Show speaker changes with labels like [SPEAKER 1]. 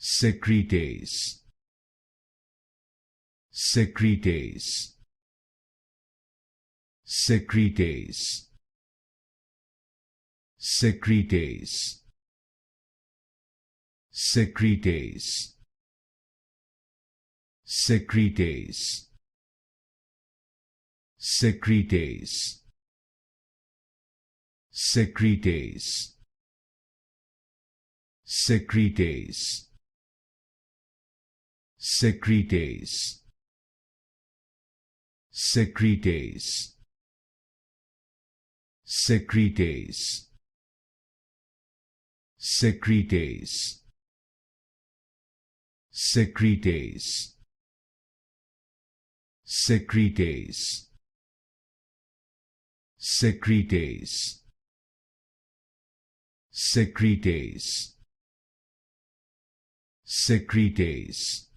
[SPEAKER 1] Secretase, Secretase, Secretase, Secretase, Secretase, Secretase, Secretase, Secretase, Secretase, Secretase, Secretase, Secretase, Secretase, Secretase, Secretase, Secretase, Secretase, Secretase,